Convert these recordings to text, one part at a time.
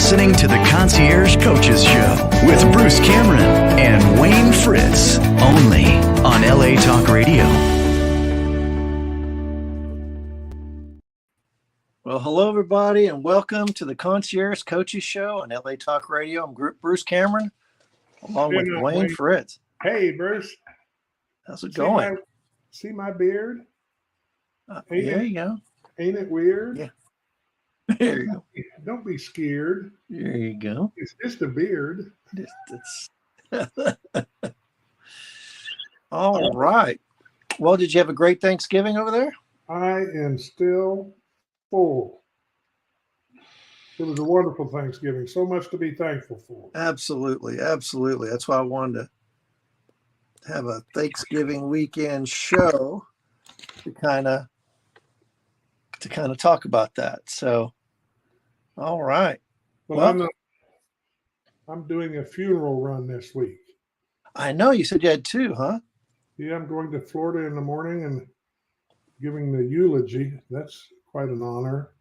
listening to the Concierge Coaches Show with Bruce Cameron and Wayne Fritz, only on LA Talk Radio. Well, hello, everybody, and welcome to the Concierge Coaches Show on LA Talk Radio. I'm Bruce Cameron, along with Wayne Fritz. Hey, Bruce. How's it going? See my beard? There you go. Ain't it weird? Yeah. There you go. Don't be scared. There you go. It's just a beard. All right. Well, did you have a great Thanksgiving over there? I am still full. It was a wonderful Thanksgiving. So much to be thankful for. Absolutely. Absolutely. That's why I wanted to have a Thanksgiving weekend show to kind of talk about that. So, all right. Well, I'm doing a funeral run this week. I know you said you had two, huh? Yeah, I'm going to Florida in the morning and giving the eulogy. That's quite an honor.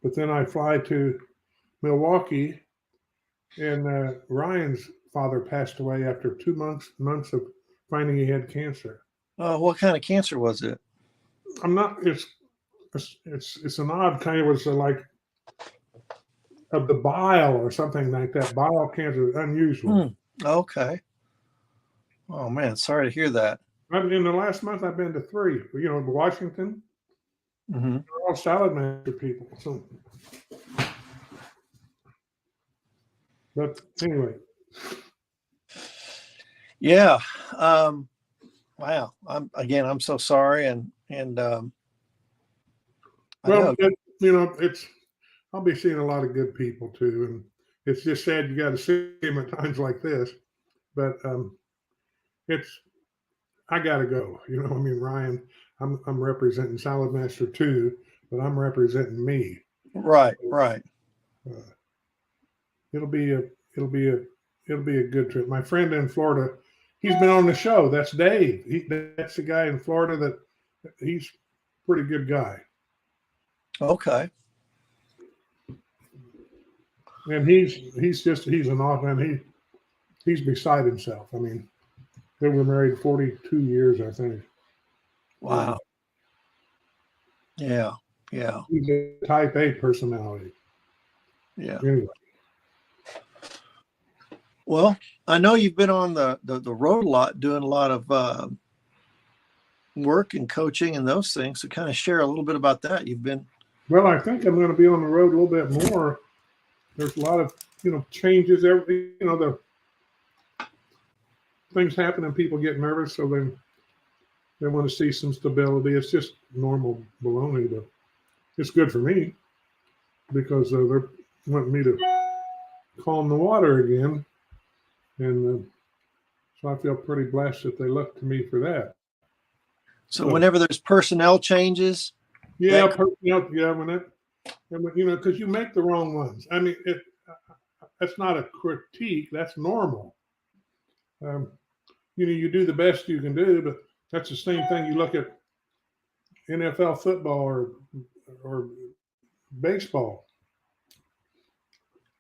But then I fly to Milwaukee, and Ryan's father passed away after 2 months of finding he had cancer. Oh, what kind of cancer was it? It's an odd kind. It was like of the bile or something like that. Bile cancer, unusual. Okay. Oh man, sorry to hear that. In the last month, I've been to 3. Washington. Mm-hmm. They're all salad master people. So, but anyway. Yeah. Wow. I'm so sorry, and well, I'll be seeing a lot of good people too, and it's just sad you got to see them at times like this. But I got to go. Ryan, I'm representing Salad Master too, but I'm representing me. Right. It'll be a good trip. My friend in Florida, he's been on the show. That's Dave. That's the guy in Florida that he's a pretty good guy. Okay. And he's an awesome. He's beside himself. I mean, they were married 42 years, I think. Wow. Yeah. He's a type A personality. Yeah. Anyway. Well, I know you've been on the road a lot, doing a lot of work and coaching and those things. So kind of share a little bit about that. Well, I think I'm going to be on the road a little bit more. There's a lot of, changes. The things happen and people get nervous, so they want to see some stability. It's just normal baloney, but it's good for me because they're wanting me to calm the water again. And so I feel pretty blessed that they look to me for that. So whenever there's personnel changes. Yeah, because you make the wrong ones. I mean, that's not a critique. That's normal. You do the best you can do, but that's the same thing. You look at NFL football or baseball.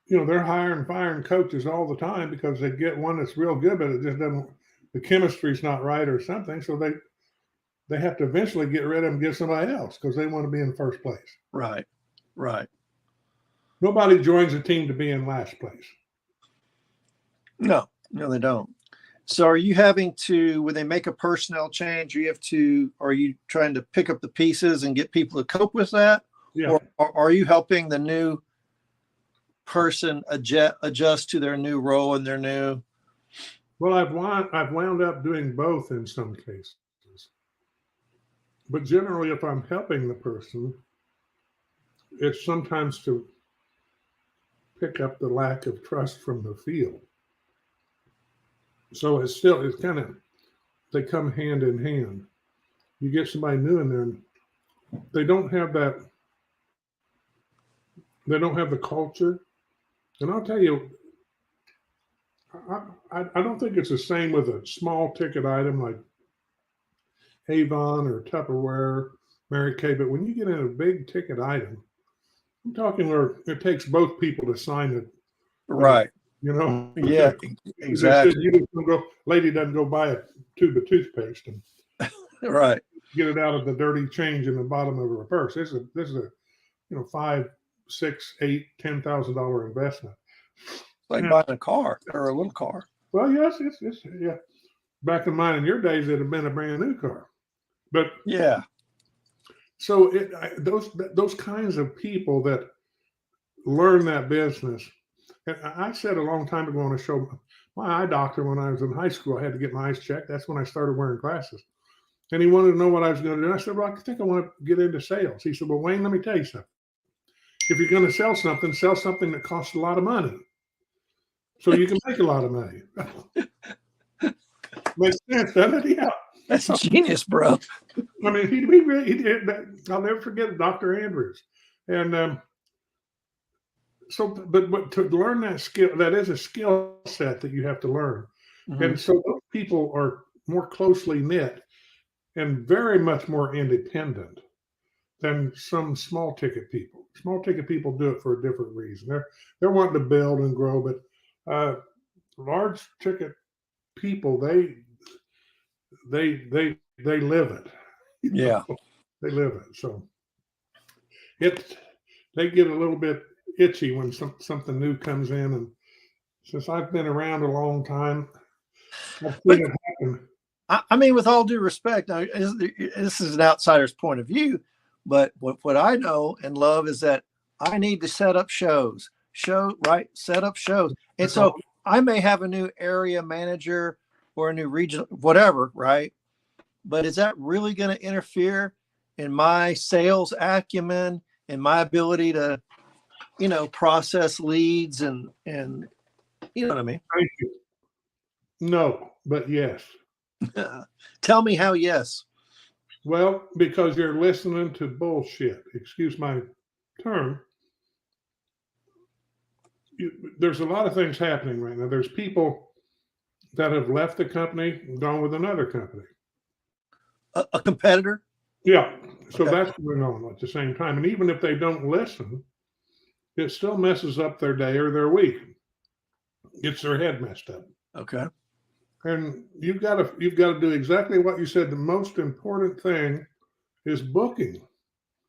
They're hiring and firing coaches all the time because they get one that's real good, but it just doesn't. The chemistry's not right or something, so they have to eventually get rid of them and get somebody else because they want to be in first place. Right. Nobody joins a team to be in last place. No, they don't. So are you having to, when they make a personnel change, are you trying to pick up the pieces and get people to cope with that? Yeah. Or are you helping the new person adjust to their new role and their new? Well, I've wound up doing both in some cases. But generally, if I'm helping the person, it's sometimes to pick up the lack of trust from the field. So it's kind of, they come hand in hand. You get somebody new in there, and they don't have the culture. And I'll tell you, I don't think it's the same with a small ticket item like Avon or Tupperware, Mary Kay, but when you get in a big ticket item, I'm talking where it takes both people to sign Right. You know? Yeah, They exactly. said you just don't go, lady doesn't go buy a tube of toothpaste and Right. get it out of the dirty change in the bottom of her purse. This is a $5, $6, $8, $10,000 investment. Like buying a car or a little car. Well, yes, it's yeah. Back in mine in your days, it'd have been a brand new car. But yeah, so those kinds of people that learn that business. And I said a long time ago on a show, my eye doctor, when I was in high school, I had to get my eyes checked. That's when I started wearing glasses. And he wanted to know what I was going to do. And I said, well, I think I want to get into sales. He said, well, Wayne, let me tell you something. If you're going to sell something that costs a lot of money, so you can make a lot of money. Makes sense, doesn't it? Yeah. That's genius, bro. I mean, he did that. I'll never forget it, Dr. Andrews. And but to learn that skill, that is a skill set that you have to learn. Mm-hmm. And so those people are more closely knit and very much more independent than some small ticket people. Small ticket people do it for a different reason. They're wanting to build and grow, but large ticket people, they live it. Yeah. They live it. So they get a little bit itchy when something new comes in. And since I've been around a long time, I've seen it happen. I mean, with all due respect, now, this is an outsider's point of view, but what I know and love is that I need to set up shows. Set up shows. And so I may have a new area manager or a new regional, whatever, right? But is that really going to interfere in my sales acumen and my ability to, process leads and you know what I mean? Thank you. No, but yes. Tell me how yes. Well, because you're listening to bullshit. Excuse my term. There's a lot of things happening right now. There's people that have left the company and gone with another company. A competitor? Yeah. So that's going on at the same time. And even if they don't listen, it still messes up their day or their week. Gets their head messed up. Okay. And you've got to do exactly what you said. The most important thing is booking.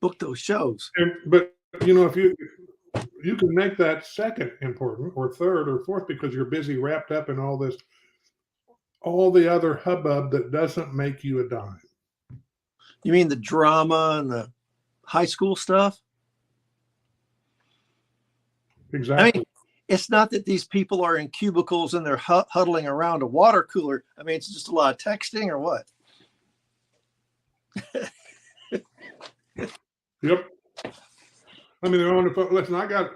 Book those shows. But if you can make that second important or third or fourth because you're busy wrapped up in all the other hubbub that doesn't make you a dime. You mean the drama and the high school stuff? Exactly. I mean, it's not that these people are in cubicles and they're huddling around a water cooler. I mean, it's just a lot of texting or what? Yep. I mean, they're on the phone. Listen, I got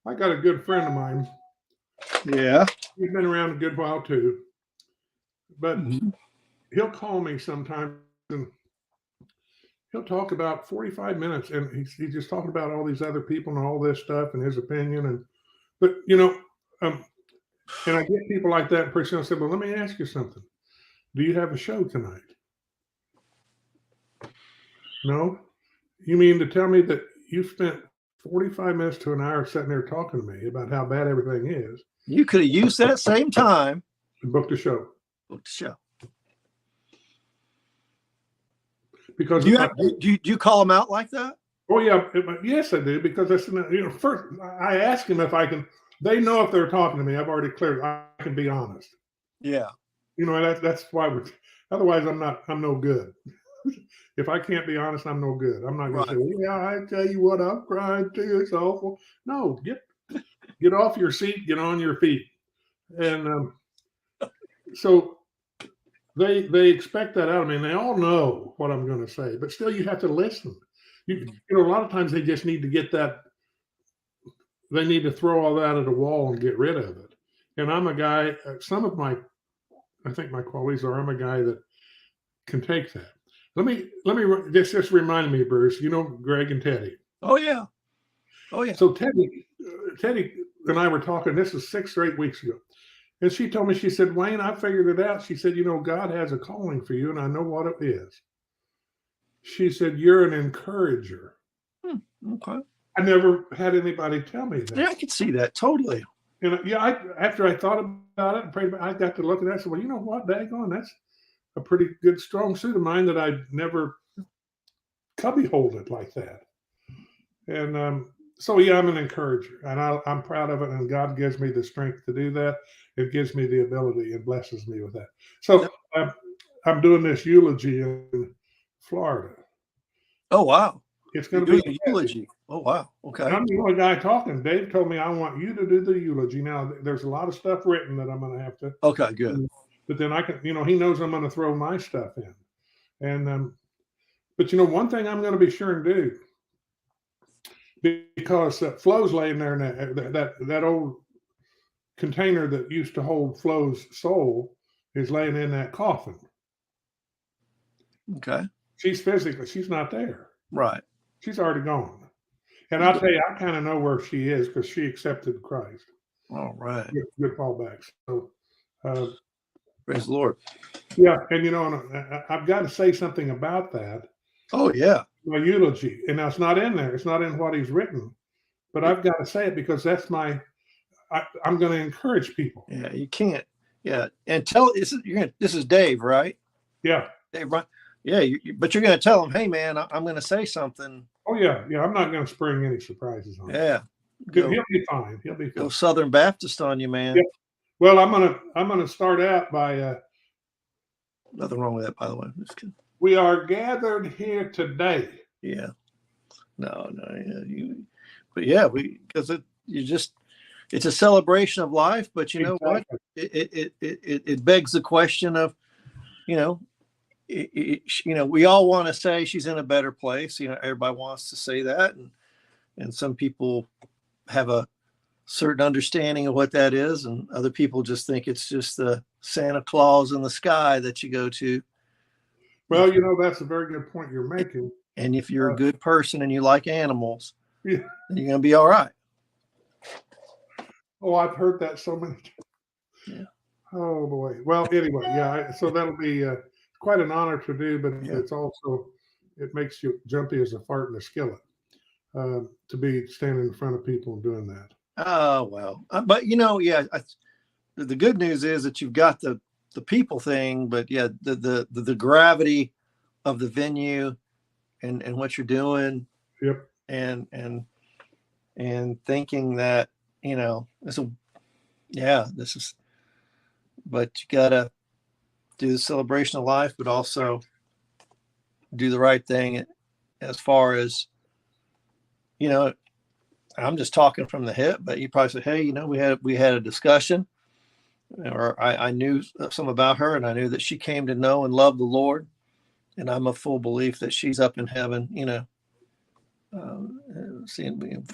a good friend of mine. Yeah. He's been around a good while too. But he'll call me sometimes and he'll talk about 45 minutes and he's just talking about all these other people and all this stuff and his opinion. But and I get people like that and pretty soon I said, well, let me ask you something. Do you have a show tonight? No? You mean to tell me that you spent 45 minutes to an hour sitting there talking to me about how bad everything is? You could have used that same time. And booked a show. Booked a show. Because do you call them out like that? Oh yeah, yes I do, because that's first I ask them if I can. They know if they're talking to me. I've already cleared. I can be honest. Yeah. That's why. Otherwise, I'm no good. If I can't be honest, I'm no good. I'm not going to say, well, yeah, I tell you what, I'm crying too. It's awful. No, get off your seat, get on your feet, and so they expect that out of me, and they all know what I'm going to say, but still, you have to listen. A lot of times they just need to get that. They need to throw all that at a wall and get rid of it. And I'm a guy. I think my qualities are I'm a guy that can take that. Let me just remind me, Bruce. Greg and Teddy. Oh yeah. So Teddy and I were talking. This is 6 or 8 weeks ago, and she told me. She said, "Wayne, I figured it out." She said, "God has a calling for you, and I know what it is." She said, "You're an encourager." Okay. I never had anybody tell me that. Yeah, I could see that totally. And after I thought about it and prayed about it, I got to look at that. I said, well, you know what, daggone, that's a pretty good, strong suit of mine that I'd never cubbyholed it like that. And so, yeah, I'm an encourager, and I'm proud of it, and God gives me the strength to do that. It gives me the ability and blesses me with that. So I'm doing this eulogy in Florida. Oh, wow. It's You're going to doing be a eulogy. Oh, wow. Okay. I'm the only guy talking. Dave told me I want you to do the eulogy. Now, there's a lot of stuff written that I'm going to have to. Okay, good. But then I can, he knows I'm going to throw my stuff in. And but one thing I'm going to be sure and do, because Flo's laying there in that old container that used to hold Flo's soul is laying in that coffin. Okay. She's not there. Right. She's already gone. And I'll tell you, I kind of know where she is because she accepted Christ. All right. Good fallbacks. So, praise the Lord. Yeah, and I've got to say something about that. Oh, yeah. My eulogy, and now it's not in there. It's not in what he's written, but I've got to say it because that's I'm going to encourage people. Yeah, you can't. Yeah, and this is Dave, right? Yeah. Dave, right? Yeah, but you're going to tell him, hey, man, I'm going to say something. Oh, yeah. I'm not going to spring any surprises on him. Yeah. He'll be fine. He'll be fine. Go Southern Baptist on you, man. Yeah. Well, I'm gonna start out by nothing wrong with that, by the way. Just kidding. We are gathered here today. Yeah. No. Yeah, but yeah, because it's a celebration of life. But you know what? It begs the question of, we all want to say she's in a better place. Everybody wants to say that, and some people have a certain understanding of what that is, and other people just think it's just the Santa Claus in the sky that you go to. Well, that's a very good point you're making. And if you're a good person and you like animals, yeah, then you're gonna be all right. Oh, I've heard that so many times. Yeah. Oh boy. Well, anyway, yeah. So that'll be quite an honor to do, but it's also it makes you jumpy as a fart in a skillet to be standing in front of people and doing that. Oh, well, but the good news is that you've got the people thing, but yeah, the gravity of the venue and what you're doing. Yep. And thinking that, but you gotta do the celebration of life, but also do the right thing as far as, I'm just talking from the hip, but you probably say, hey, we had a discussion, or I knew some about her, and I knew that she came to know and love the Lord, and I'm a full belief that she's up in heaven, seeing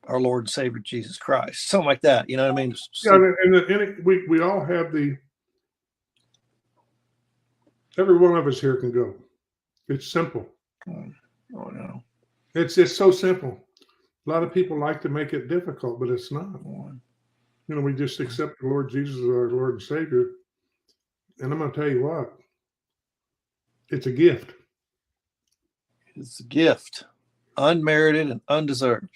our Lord and Savior Jesus Christ, something like that. You know what I mean? Yeah, and we all have every one of us here can go. It's simple. Oh no, it's just so simple. A lot of people like to make it difficult, but it's not. We just accept the Lord Jesus as our Lord and Savior. And I'm going to tell you what, it's a gift. It's a gift, unmerited and undeserved.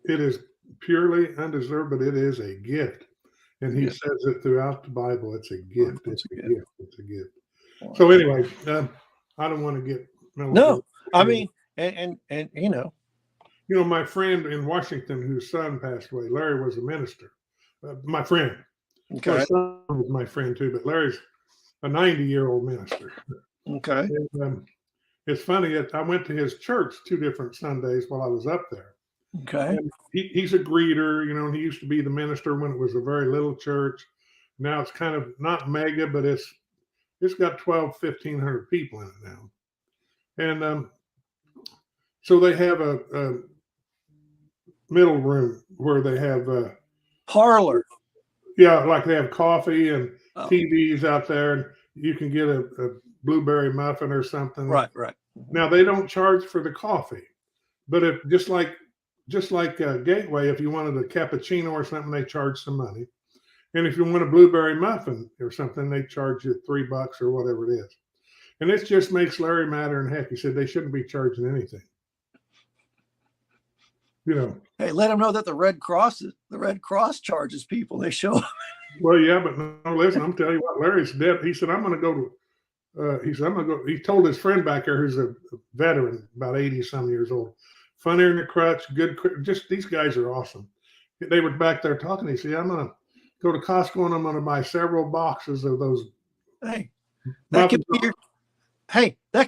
It is purely undeserved, but it is a gift. And he says it throughout the Bible. It's a gift. It's a gift. It's a gift. So anyway, I don't want to get no. I mean, and my friend in Washington, whose son passed away, Larry was a minister. My friend. Okay. My son was my friend too, but Larry's a 90-year-old minister. Okay. And, it's funny that I went to his church 2 different Sundays while I was up there. Okay. And he's a greeter, he used to be the minister when it was a very little church. Now it's kind of not mega, but it's got 1,500 people in it now. And so they have a middle room where they have a parlor. Yeah, like they have coffee and TVs out there, and you can get a blueberry muffin or something. Right. Now they don't charge for the coffee, but if just like Gateway, if you wanted a cappuccino or something, they charge some money, and if you want a blueberry muffin or something, they charge you $3 or whatever it is. And it just makes Larry madder than heck. He said they shouldn't be charging anything. you know. Hey, let them know that the Red Cross charges people. They show up. Well, yeah, but no, listen, I'm telling you what, Larry's dead. He said, I'm going to go to, he said, I'm going to go. He told his friend back there, who's a veteran, about 80 some years old, funnier in the crutch, good, just these guys are awesome. They were back there talking. He said, I'm going to go to Costco and I'm going to buy several boxes of those. Hey, that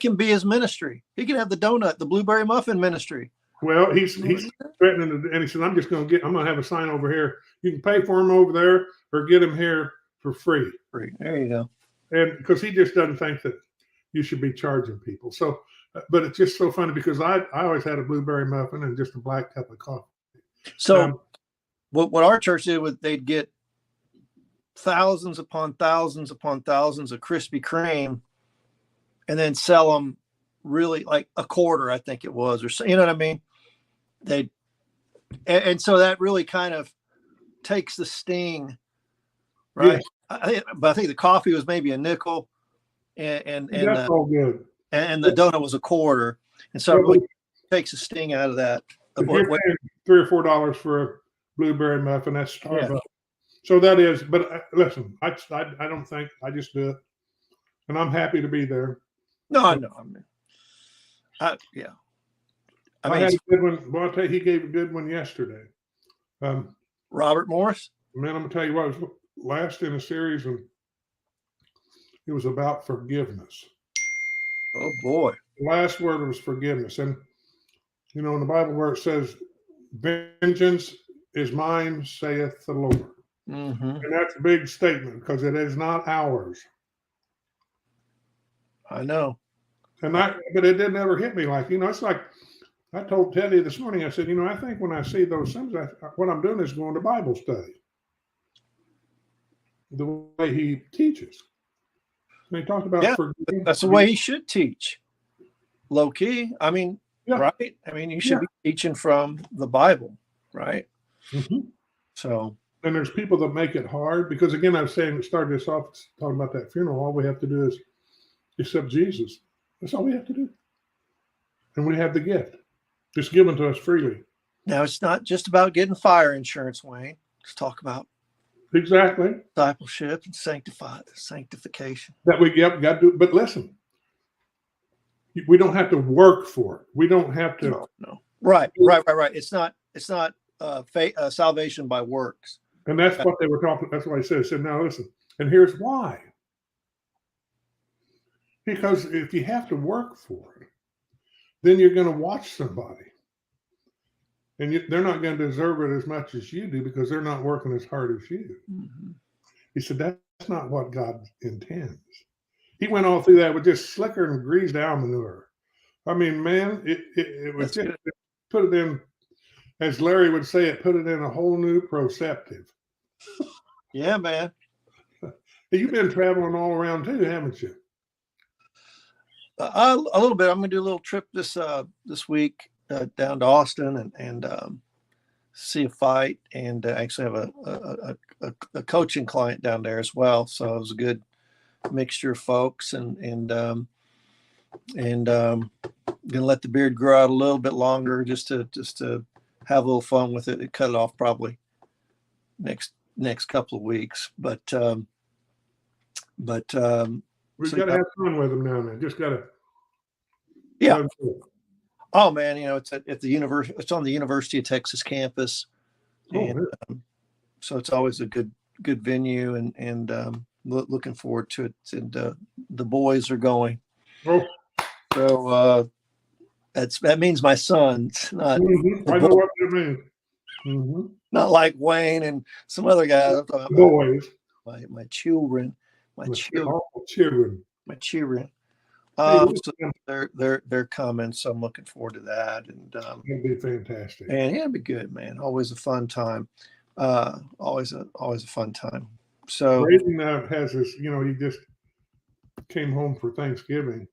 can be his ministry. He can have the blueberry muffin ministry. Well, he's threatening to, and he said, I'm going to have a sign over here. You can pay for him over there or get him here for free. There you go. And because he just doesn't think that you should be charging people. So, but it's just so funny because I always had a blueberry muffin and just a black cup of coffee. So what our church did was they'd get thousands upon thousands upon thousands of Krispy Kreme and then sell them really like a quarter, I think it was, or so, you know what I mean? And so that really kind of takes the sting, right? Yeah. But I think the coffee was maybe a nickel, and that's all good. And the donut was a quarter, and so it really takes the sting out of that. If you're paying $3 or $4 for a blueberry muffin, that's Starbucks. Yeah. So that is. But listen, I don't think, I just do it, and I'm happy to be there. No, I know. Yeah. I had a good one. Well, I'll tell you, he gave a good one yesterday. Robert Morris? Man, I'm going to tell you what, it was last in a series, and it was about forgiveness. Oh, boy. The last word was forgiveness. And, you know, in the Bible where it says, vengeance is mine, saith the Lord. Mm-hmm. And that's a big statement because it is not ours. I know. But it didn't ever hit me like, you know, it's like I told Teddy this morning, I said, you know, I think when I see those things, what I'm doing is going to Bible study. The way he teaches. And he talked about forgiving. That's the way he should teach. Low key. I mean, right? I mean, you should be teaching from the Bible, right? Mm-hmm. So. And there's people that make it hard because, again, I was saying, started this off talking about that funeral. All we have to do is accept Jesus. That's all we have to do. And we have the gift. It's given to us freely. Now, it's not just about getting fire insurance, Wayne. Let's talk about discipleship and sanctification. That we got to do. But listen, we don't have to work for it. We don't have to. No. Right. It's not salvation by works. And that's what they were talking. That's what I said. I said, now listen, and here's why. Because if you have to work for it, then you're going to watch somebody. And they're not going to deserve it as much as you do because they're not working as hard as you. Mm-hmm. He said, that's not what God intends. He went all through that with just slicker and greased out manure. I mean, man, it was just put it in, as Larry would say, it put it in a whole new perspective. Yeah, man. You've been traveling all around too, haven't you? A little bit. I'm going to do a little trip this week down to Austin and see a fight, and actually have a coaching client down there as well. So it was a good mixture of folks, and gonna let the beard grow out a little bit longer just to have a little fun with it. Cut it off probably next couple of weeks, but we've got to have fun with them now and then. Just got to. Yeah. Oh man, you know, it's at the university. It's on the University of Texas campus, and so it's always a good venue, and looking forward to it. And the boys are going. Oh. So that means my sons. Not I know what you mean. Mm-hmm. Not like Wayne and some other guys. I'm talking boys. About my children. My children. So they're coming, so I'm looking forward to that, and it'll be fantastic. And it'll be good, man. Always a fun time. Always a fun time. So Braden has this. You know, he just came home for Thanksgiving,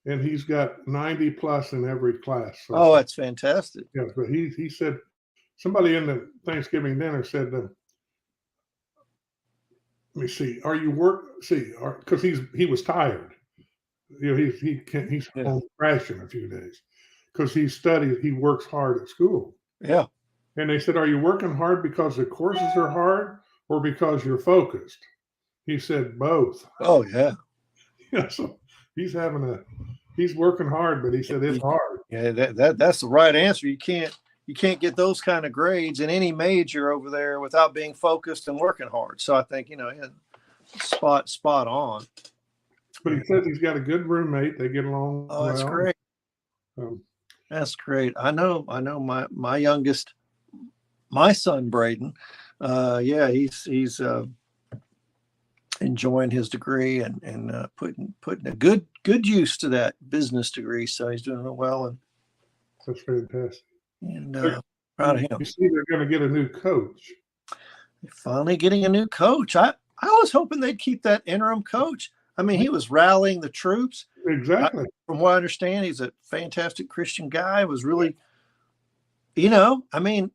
and he's got 90 plus in every class. So that's fantastic. Yeah, but he said somebody in the Thanksgiving dinner said, "Let me see. Are you because he was tired." You know, he's home crashing a few days because he works hard at school. Yeah. And they said, "Are you working hard because the courses are hard or because you're focused?" He said, "Both." Oh yeah. Yeah, so he's working hard, but he said it's hard. Yeah, that's the right answer. You can't get those kind of grades in any major over there without being focused and working hard. So I think, yeah, spot on. But he says he's got a good roommate. They get along Oh, that's well. great. Um, That's great. I know my youngest, my son Braden. Yeah, he's enjoying his degree and putting a good use to that business degree. So he's doing well, and that's fantastic. Proud of him. You see, they're going to get a new coach. They're finally getting a new coach. I was hoping they'd keep that interim coach. I mean, he was rallying the troops. Exactly. From what I understand, he's a fantastic Christian guy. Was really, I mean,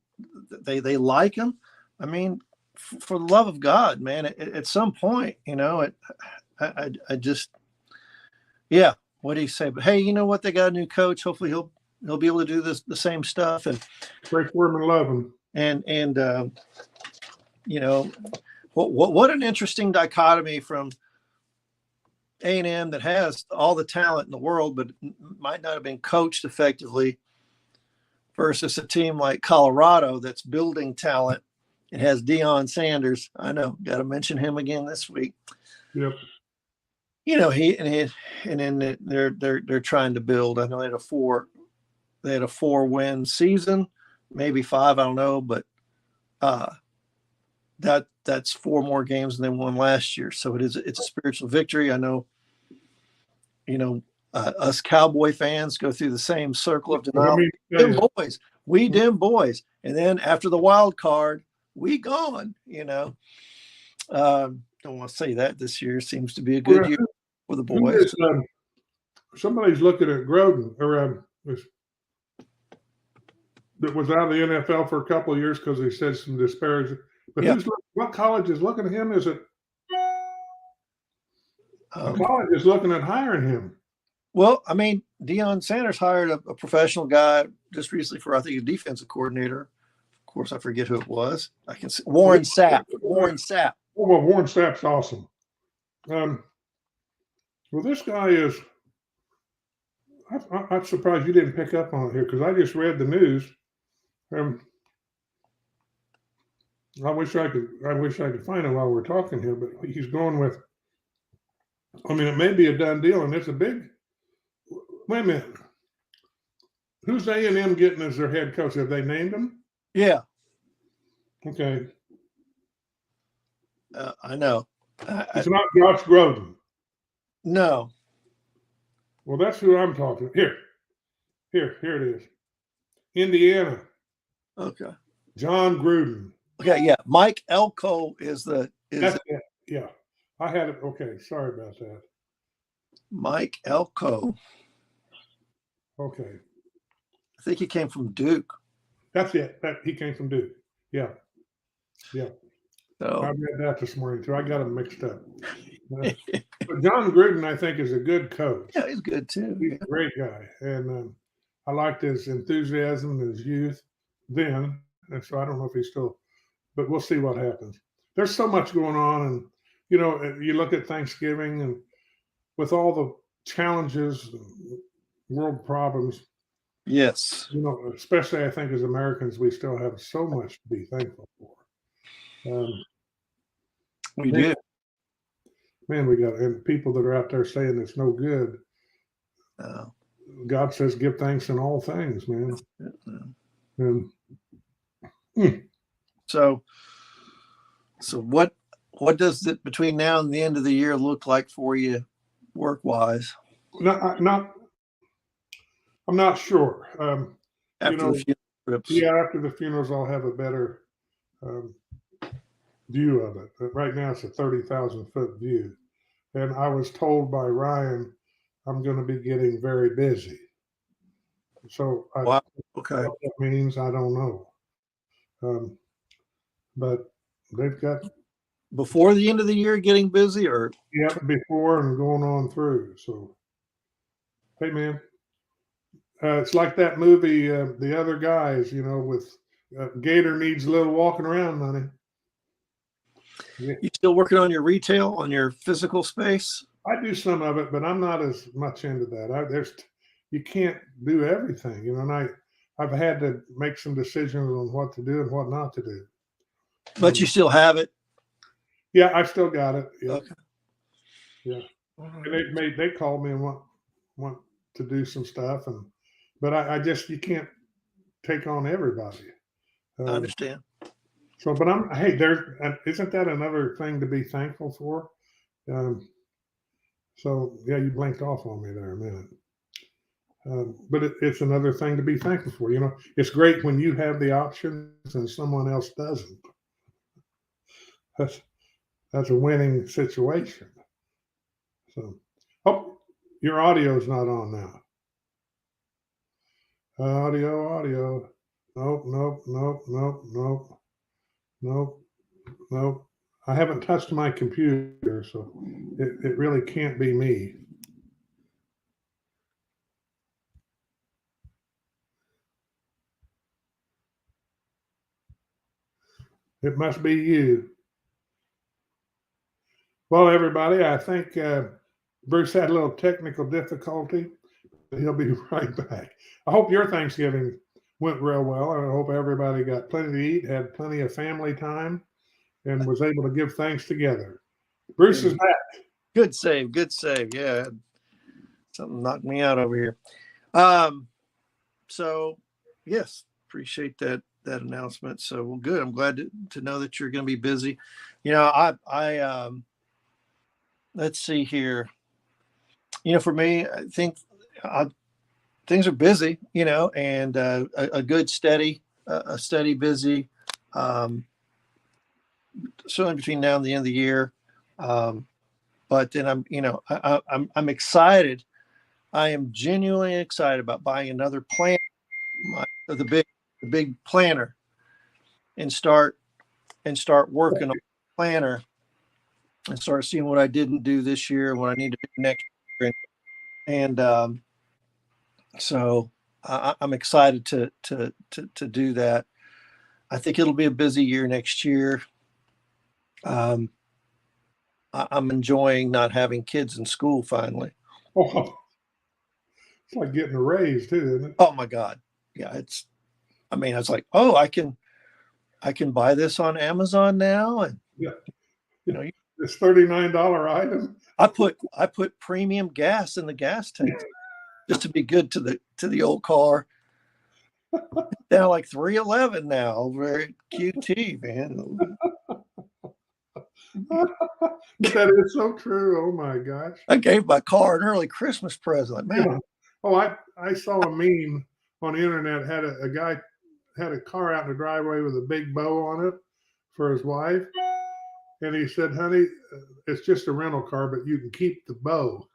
they like him. I mean, for the love of God, man, at some point, I just, yeah, what do you say? But hey, you know what? They got a new coach. Hopefully he'll be able to do the same stuff and break for him and love him. And what an interesting dichotomy from A&M that has all the talent in the world, but might not have been coached effectively, versus a team like Colorado that's building talent. It has Deion Sanders. I know, got to mention him again this week. Yep. And then they're trying to build. I know they had a 4-win season, maybe 5, I don't know, but that's 4 more games than they won last year. So it's a spiritual victory. I know, us Cowboy fans go through the same circle of denial. Them boys. And then after the wild card, we gone, don't want to say that this year seems to be a good year for the boys. Somebody's looking at Groden, or that was out of the NFL for a couple of years because they said some disparaging. But what college is looking at him? Is it a college is looking at hiring him? Well, I mean, Deion Sanders hired a professional guy just recently for, I think, a defensive coordinator. Of course, I forget who it was. I can see Warren Sapp. Oh, well, Warren Sapp's awesome. Well, this guy is. I'm surprised you didn't pick up on it here because I just read the news. I wish I could find it while we're talking here, but he's going with. I mean, it may be a done deal, and it's a big. Wait a minute. Who's A&M getting as their head coach? Have they named him? Yeah. Okay. I know. It's not Josh Groden. No. Well, that's who I'm talking. Here it is. Indiana. Okay. John Gruden. Okay, yeah. Mike Elko is That's it. Yeah. I had it. Okay, sorry about that. Mike Elko. Okay. I think he came from Duke. That's it. He came from Duke. Yeah. Yeah. So I read that this morning too. I got him mixed up. But John Gruden, I think, is a good coach. Yeah, he's good too. He's a great guy. And I liked his enthusiasm and his youth then. And so I don't know if he's still, but we'll see what happens. There's so much going on. And, you look at Thanksgiving and with all the challenges, world problems. Yes. Especially I think as Americans, we still have so much to be thankful for. We do. Man, and people that are out there saying it's no good. God says, give thanks in all things, man. So what does it between now and the end of the year look like for you work wise? I'm not sure. After the funeral trips. Yeah, after the funerals, I'll have a better view of it. But right now, it's a 30,000-foot view. And I was told by Ryan, I'm going to be getting very busy. So wow. Okay. What that means, I don't know. But they've got before the end of the year getting busy, or before and going on through. So, hey man, It's like that movie, The Other Guys, with Gator needs a little walking around money. Yeah. You still working on your retail, on your physical space? I do some of it, but I'm not as much into that. You can't do everything, and I've had to make some decisions on what to do and what not to do. But you still have it? Yeah, I still got it. Yeah. Okay. Yeah. And they called me and want to do some stuff, but I just, you can't take on everybody. I understand. So, but isn't that another thing to be thankful for? So yeah, you blinked off on me there a minute. But it's another thing to be thankful for. It's great when you have the options and someone else doesn't. That's a winning situation. So, your audio's not on now. Audio. Nope. I haven't touched my computer, so it really can't be me. It must be you. Well, everybody, I think Bruce had a little technical difficulty. He'll be right back. I hope your Thanksgiving went real well. I hope everybody got plenty to eat, had plenty of family time, and was able to give thanks together. Bruce is back. Good save. Yeah, something knocked me out over here. So yes, appreciate that announcement. So well, good. I'm glad to know that you're going to be busy. I let's see here. For me, I think things are busy. And a good steady busy. Certainly between now and the end of the year. But then I'm excited. I am genuinely excited about buying another planner, the big planner, and start working on the planner and start seeing what I didn't do this year and what I need to do next year. And so I'm excited to do that. I think it'll be a busy year next year. I'm enjoying not having kids in school finally. Oh, it's like getting a raise too, isn't it? Oh my God. Yeah. I was like, oh, I can buy this on Amazon now. And yeah. This $39 item. I put premium gas in the gas tank just to be good to the old car. Down like 311 now over at QT, man. That is so true. Oh my gosh. I gave my car an early Christmas present, man. Yeah. Oh, I saw a meme on the internet, had a guy had a car out in the driveway with a big bow on it for his wife. And he said, honey, it's just a rental car, but you can keep the bow.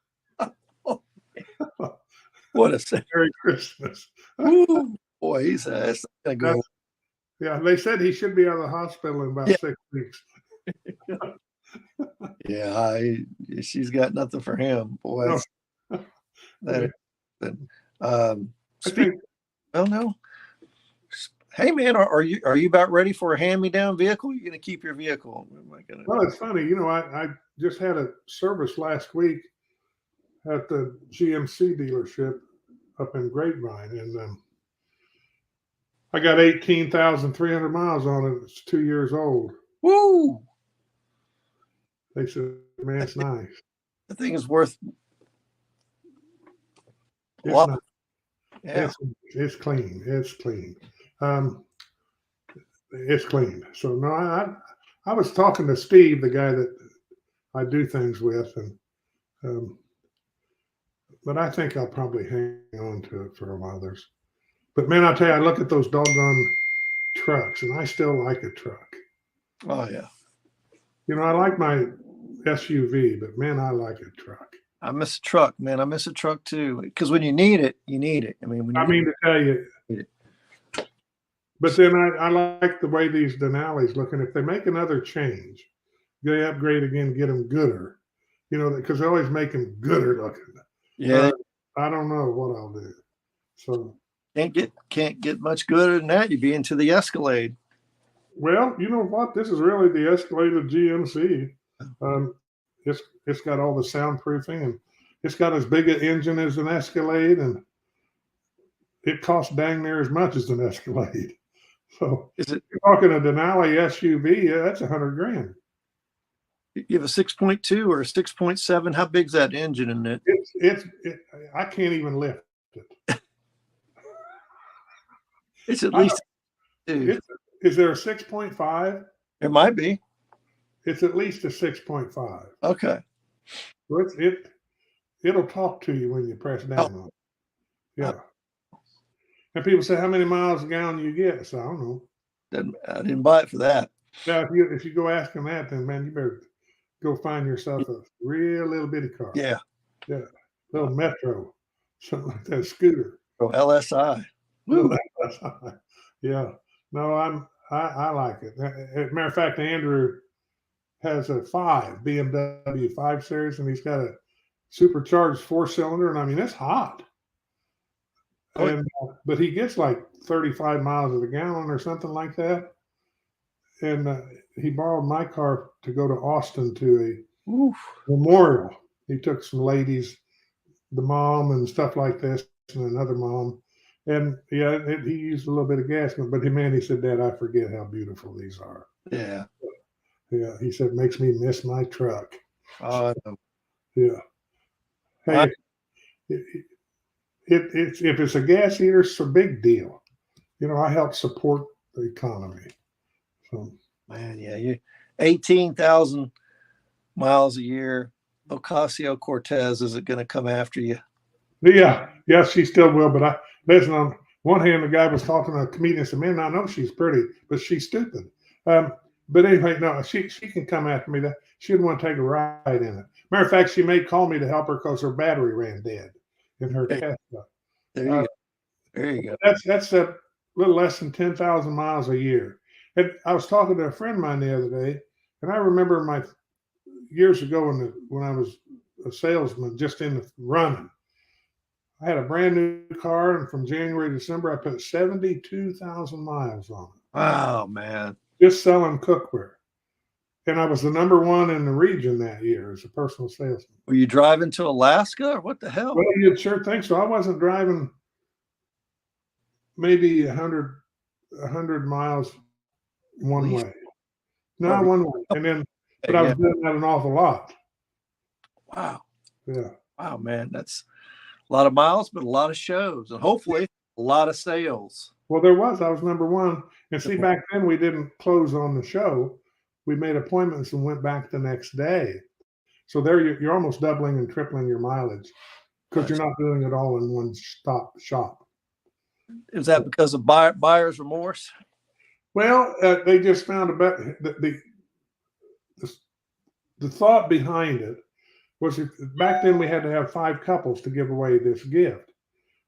What a Merry Christmas. Ooh, boy, that's gonna go. Yeah, they said he should be out of the hospital in about 6 weeks. Yeah, she's got nothing for him, boy. No. No. Hey man, are you about ready for a hand-me-down vehicle? You're gonna keep your vehicle? Well, it's funny, I just had a service last week at the GMC dealership up in Grapevine, and I got 18,300 miles on it. It's 2 years old. Woo! They said, man, it's nice. The thing is worth. It's nice. Yeah. It's clean. It's clean. It's clean. So no, I was talking to Steve, the guy that I do things with, and but I think I'll probably hang on to it for a while. But man, I'll tell you, I look at those doggone trucks, and I still like a truck. Oh yeah. I like my SUV, but man, I like a truck. I miss a truck, man. I miss a truck too. Because when you need it, you need it. To tell you. But then I like the way these Denali's looking. If they make another change, they upgrade again, get them gooder. Because they always make them gooder looking. Yeah. I don't know what I'll do. So can't get much gooder than that. You'd be into the Escalade. well, you know what? This is really the Escalade GMC. It's got all the soundproofing, and it's got as big an engine as an Escalade, and it costs dang near as much as an Escalade. So Is it? you're talking a Denali SUV? Yeah, that's $100,000. You have a 6.2 or a 6.7. How big's that engine in it? I can't even lift it. It's at least two. Is there a 6.5? It might be. It's at least a 6.5. Okay. So it'll talk to you when you press down on it. Yeah. And people say, how many miles a gallon do you get? So I don't know. I didn't buy it for that. Now, if you go ask them that, then man, you better go find yourself a real little bitty car. Yeah. Yeah. Little Metro, something like that, scooter. Oh, LSI. Woo. Yeah. No, I like it. As a matter of fact, Andrew has a BMW 5 Series, and he's got a supercharged 4-cylinder, and I mean it's hot. But he gets like 35 miles to the gallon or something like that. And he borrowed my car to go to Austin to a memorial. He took some ladies, the mom and stuff like this, and another mom. And yeah, he used a little bit of gas, but he said, Dad, I forget how beautiful these are. Yeah. Yeah. He said, makes me miss my truck. Oh, I know. Yeah. Hey, if it's a gas eater, it's a big deal. You know, I help support the economy. So, man, yeah, you 18,000 miles a year. Ocasio-Cortez isn't going to come after you. Yeah, she still will. But listen, on one hand, the guy was talking to a comedian and said, man, I know she's pretty, but she's stupid. But anyway, no, she can come after me. She'd want to take a ride in it. Matter of fact, she may call me to help her because her battery ran dead in her Tesla. There you go. There you go. That's a little less than 10,000 miles a year. And I was talking to a friend of mine the other day, and I remember years ago when I was a salesman, just in the running. I had a brand new car, and from January to December, I put 72,000 miles on it. Wow, man. Just selling cookware. And I was the number one in the region that year as a personal salesman. Were you driving to Alaska or what the hell? Well, you'd sure think so. I wasn't driving maybe 100 miles one way. No, one way. And then, but I was doing that an awful lot. Wow. Yeah. Wow, man. That's a lot of miles, but a lot of shows, and hopefully a lot of sales. Well, I was number one. And see, back then we didn't close on the show. We made appointments and went back the next day. So there you're almost doubling and tripling your mileage because you're not doing it all in one stop shop. Is that because of buyer's remorse? Well, they just found about the thought behind it was back then we had to have 5 couples to give away this gift.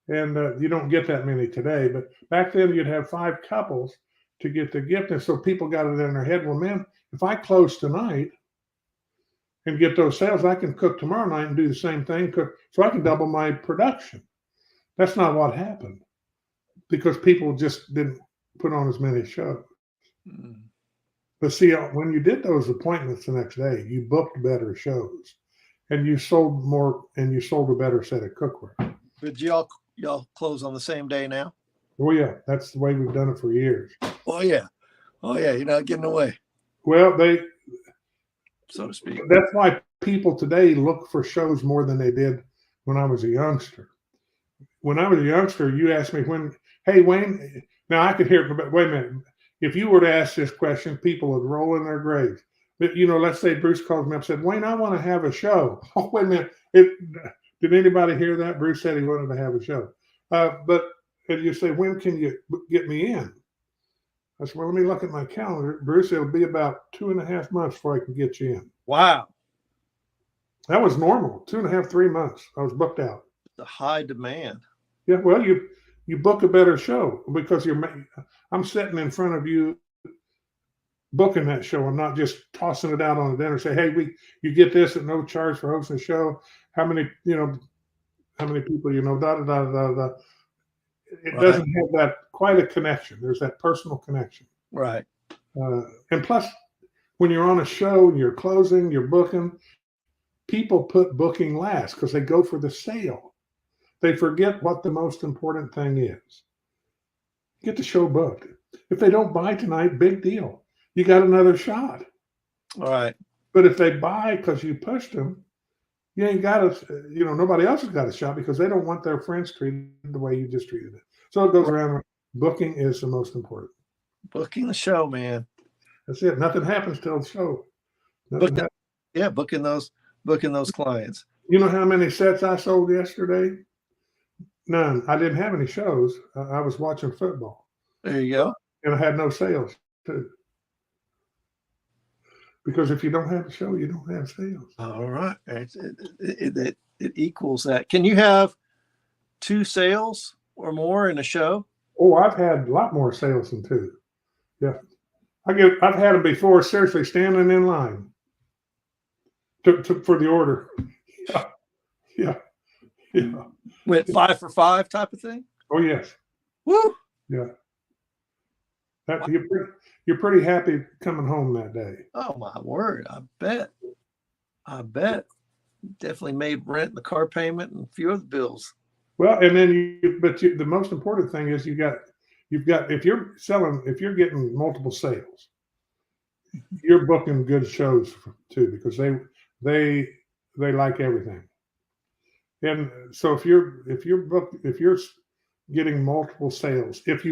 And you don't get that many today, but back then you'd have 5 couples to get the gift. And so people got it in their head, well, man, if I close tonight and get those sales, I can cook tomorrow night and do the same thing, so I can double my production. That's not what happened because people just didn't put on as many shows. Mm. But see, when you did those appointments the next day, you booked better shows and you sold more and you sold a better set of cookware. But y'all close on the same day now? Oh, yeah. That's the way we've done it for years. Oh, yeah. Oh, yeah. You're not getting away. Well, so to speak. That's why people today look for shows more than they did when I was a youngster. When I was a youngster, you asked me hey, Wayne, now I could hear it, but wait a minute. If you were to ask this question, people would roll in their graves. But, let's say Bruce calls me up and said, Wayne, I want to have a show. Oh, wait a minute. Did anybody hear that? Bruce said he wanted to have a show. And you say, when can you get me in? I said, well, let me look at my calendar. Bruce, it'll be about 2.5 months before I can get you in. Wow. That was normal. 2.5, 3 months. I was booked out. The high demand. Yeah, well, you book a better show because I'm sitting in front of you booking that show. I'm not just tossing it out on the dinner and say, hey, you get this at no charge for hosting the show. How many people, da, da, da, da, da. it Right. doesn't have that quite a connection. There's that personal connection. Right. And plus, when you're on a show, you're closing, you're booking, people put booking last because they go for the sale. They forget what the most important thing is. Get the show booked. If they don't buy tonight, big deal. You got another shot. All right. But if they buy because you pushed them, you ain't got a, nobody else has got a shot because they don't want their friends treated the way you just treated it. So it goes around. Booking is the most important. Booking the show, man. That's it. Nothing happens till the show. Booking those clients. You know how many sets I sold yesterday? None. I didn't have any shows. I was watching football. There you go. And I had no sales too. Because if you don't have a show, you don't have sales. All right. It equals that. Can you have 2 sales or more in a show? Oh, I've had a lot more sales than 2. Yeah. I've had them before, seriously, standing in line for the order. Yeah. Went 5 for 5 type of thing? Oh, yes. Woo! Yeah. You're pretty happy coming home that day. Oh, my word. I bet. Definitely made rent and the car payment and a few other bills. Well, and then the most important thing is you've got if you're getting multiple sales, you're booking good shows too because they like everything. And so if you're getting multiple sales, if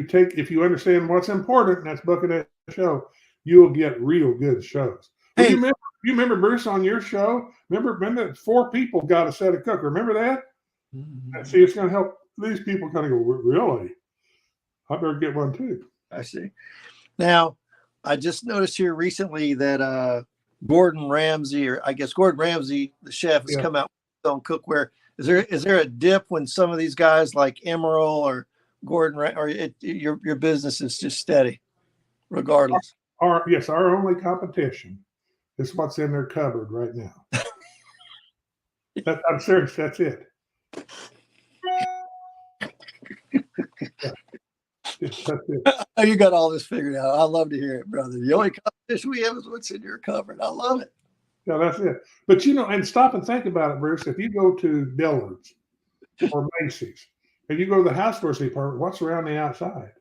you understand what's important, and that's booking a show, you'll get real good shows. Hey, you remember Bruce on your show? Remember 4 people got a set of cooker. Remember that? mm-hmm. See, it's going to help these people kind of go, really? I better get one too. I see. Now, I just noticed here recently that Gordon Ramsay, the chef, has come out with his own cookware. Is there a dip when some of these guys like Emerald or Gordon, or your business is just steady, regardless? Our only competition is what's in their cupboard right now. I'm serious. That's it. That's it. Oh, you got all this figured out. I love to hear it, brother. The only competition we have is what's in your cupboard. I love it. Yeah, that's it. But and stop and think about it, Bruce. If you go to Dillard's or Macy's and you go to the housewares department, what's around the outside?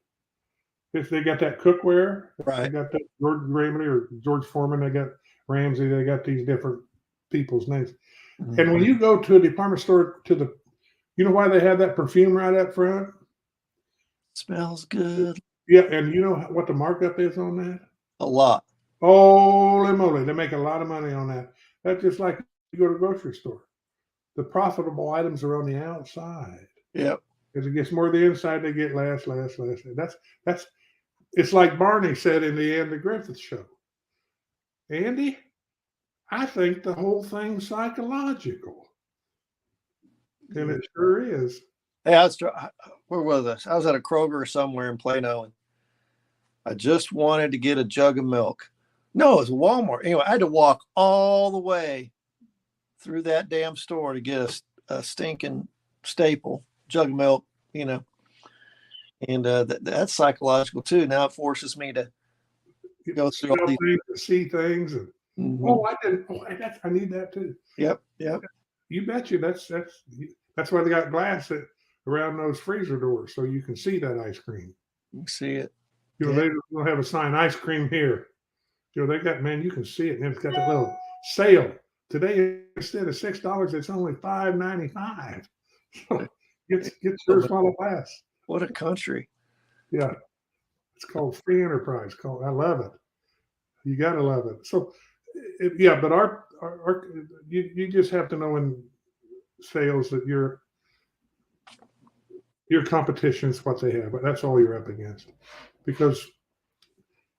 If they got that cookware, right? They got that George Ramsey or George Foreman, they got Ramsey, they got these different people's names. Mm-hmm. And when you go to a department store, you know why they have that perfume right up front? Smells good. Yeah, and you know what the markup is on that? A lot. Holy moly, they make a lot of money on that. That's just like you go to a grocery store. The profitable items are on the outside. Yep. As it gets more the inside, they get less. That's it's like Barney said in the Andy Griffith Show. Andy, I think the whole thing's psychological. And it sure is. Hey, where was I? I was at a Kroger somewhere in Plano, and I just wanted to get a jug of milk. No, it was Walmart. Anyway, I had to walk all the way through that damn store to get a stinking staple jug of milk, And that's psychological too. Now it forces me to go through all these things, to see things, and I need that too. Yep. You betcha. That's why they got glass around those freezer doors so you can see that ice cream. You can see it. They don't have a sign, ice cream here. They got, man, you can see it, and it's got that little sale. Today, instead of $6, it's only $5.95. So get yours while it lasts. What a country. Yeah. It's called free enterprise. I love it. You got to love it. So, but our you just have to know in sales that your competition is what they have. But that's all you're up against. Because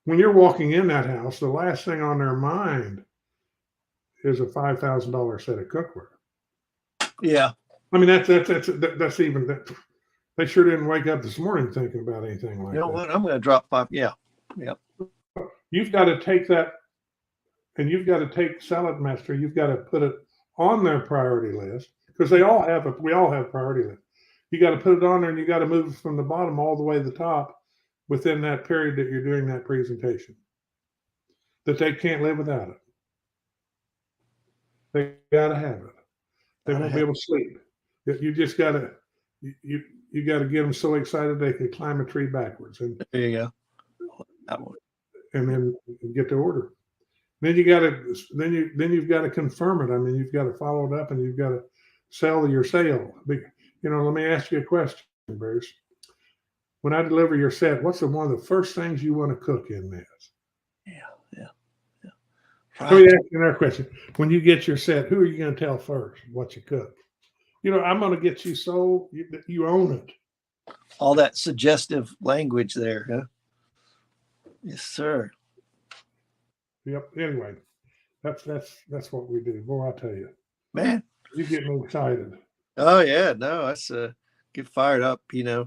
when you're walking in that house, the last thing on their mind is a $5,000 set of cookware. Yeah. I mean, that's even that. They sure didn't wake up this morning thinking about anything like that. You know what? I'm going to drop 5. Yeah. Yep. You've got to take that, and you've got to take Salad Master. You've got to put it on their priority list because we all have priority list. You got to put it on there, and you got to move it from the bottom all the way to the top within that period that you're doing that presentation. That they can't live without it. They got to have it. They won't be able to sleep. You just got to you got to get them so excited they can climb a tree backwards. And There you go. That one. And then get the order. Then you got to you've got to confirm it. I mean, you've got to follow it up, and you've got to sell your sale. Let me ask you a question, Bruce. When I deliver your set, what's one of the first things you want to cook in this? Yeah. Right. Let me ask you another question. When you get your set, who are you going to tell first what you cook? I'm going to get you sold. You own it. All that suggestive language there, huh? Yes, sir. Yep. Anyway, that's what we do. Boy, I tell you, man, you get me excited. Oh yeah, no, that's get fired up,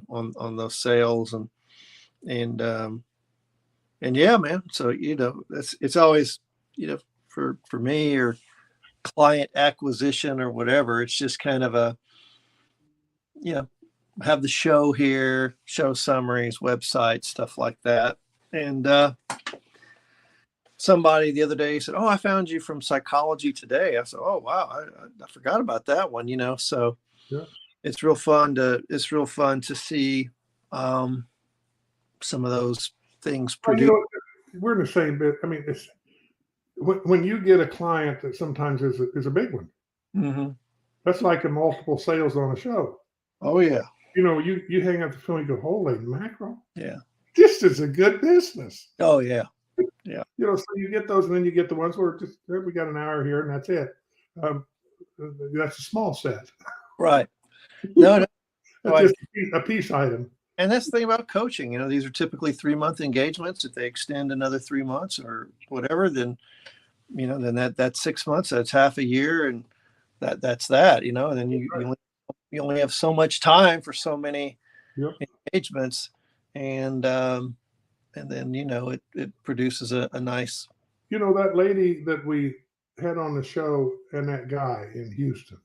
on those sales and yeah, man. So it's always for me or client acquisition or whatever. It's just kind of a have the show here, show summaries, website, stuff like that, and somebody the other day said, "Oh, I found you from Psychology Today." I said, "Oh, wow, I forgot about that one." So yeah. It's real fun to see some of those things produced. We're in the same bit. I mean, it's when you get a client that sometimes is a big one. Mm-hmm. That's like a multiple sales on a show. Oh yeah. You hang up the phone, you go, "Holy mackerel! Yeah, this is a good business." Oh yeah. Yeah. So you get those, and then you get the ones where we got an hour here, and that's it. That's a small set. Right. No. That's just a piece item. And that's the thing about coaching. These are typically 3-month engagements. If they extend another 3 months or whatever, then that's 6 months. That's half a year, and that's that. And then you only have so much time for so many engagements, and then it produces a nice. That lady that we had on the show and that guy in Houston.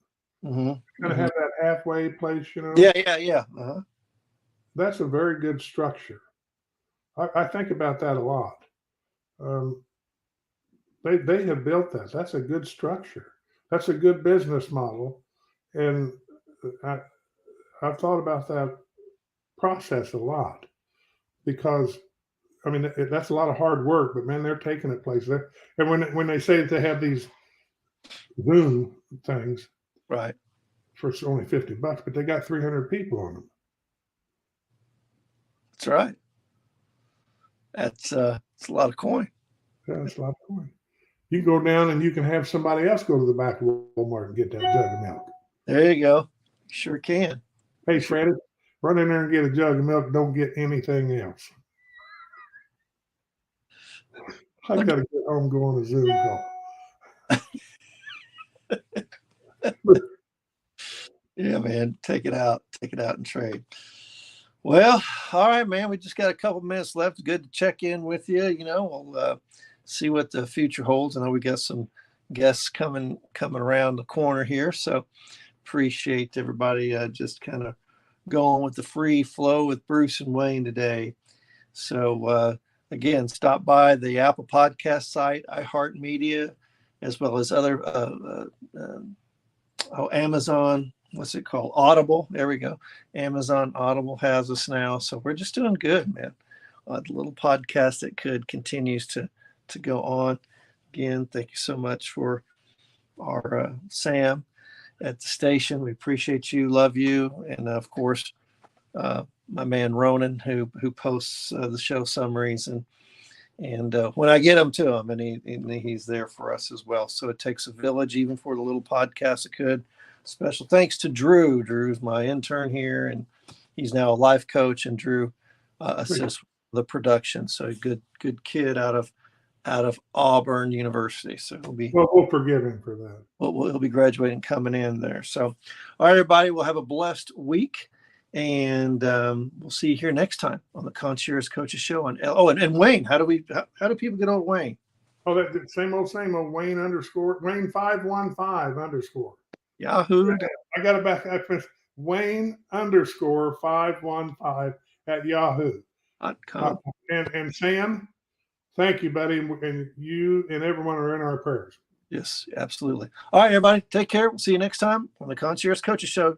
Mm-hmm. Kind of have that halfway place, Yeah. Uh-huh. That's a very good structure. I think about that a lot. They have built that. That's a good structure. That's a good business model, and I've thought about that process a lot because, I mean, that's a lot of hard work. But man, they're taking it places. And when they say that they have these Zoom things, right, for only $50, but they got 300 people on them. That's right. It's a lot of coin. Yeah, it's a lot of coin. You can go down and you can have somebody else go to the back of Walmart and get that jug of milk. There you go. Sure can. Hey, Freddie, run in there and get a jug of milk. Don't get anything else. I got to get home, go on a Zoom call. Yeah, man. Take it out and trade. Well, all right, man. We just got a couple minutes left. Good to check in with you. We'll see what the future holds. I know we got some guests coming around the corner here, so appreciate everybody just kind of going with the free flow with Bruce and Wayne today. So again, stop by the Apple Podcast site, iHeartMedia, as well as other Amazon. What's it called? Audible. There we go. Amazon Audible has us now. So we're just doing good, man. The little podcast that continues to go on. Again, thank you so much for our Sam at the station. We appreciate you, love you. And of course, my man Ronan, who posts the show summaries and when I get them to him, and he's there for us as well. So it takes a village, even for the little podcast. It could. Special thanks to Drew. Drew's my intern here, and he's now a life coach. And Drew assists with the production. So good kid out of Auburn University. So we'll forgive him for that. He'll be graduating, coming in there. So, all right, everybody, we'll have a blessed week, and we'll see you here next time on the Concierge Coaches Show. And Wayne, how do people get on Wayne? Oh, that same old Wayne _Wayne 515 _. Yahoo. I got it back. Wayne_515 at Yahoo.com. And Sam, thank you, buddy. And you and everyone are in our prayers. Yes, absolutely. All right, everybody. Take care. We'll see you next time on the Concierge Coaches Show.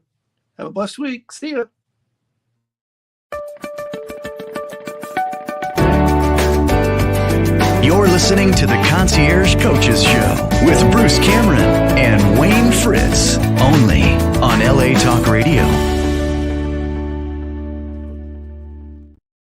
Have a blessed week. See ya. You're listening to the Concierge Coaches Show with Bruce Cameron and Wayne Fritz, only on LA Talk Radio.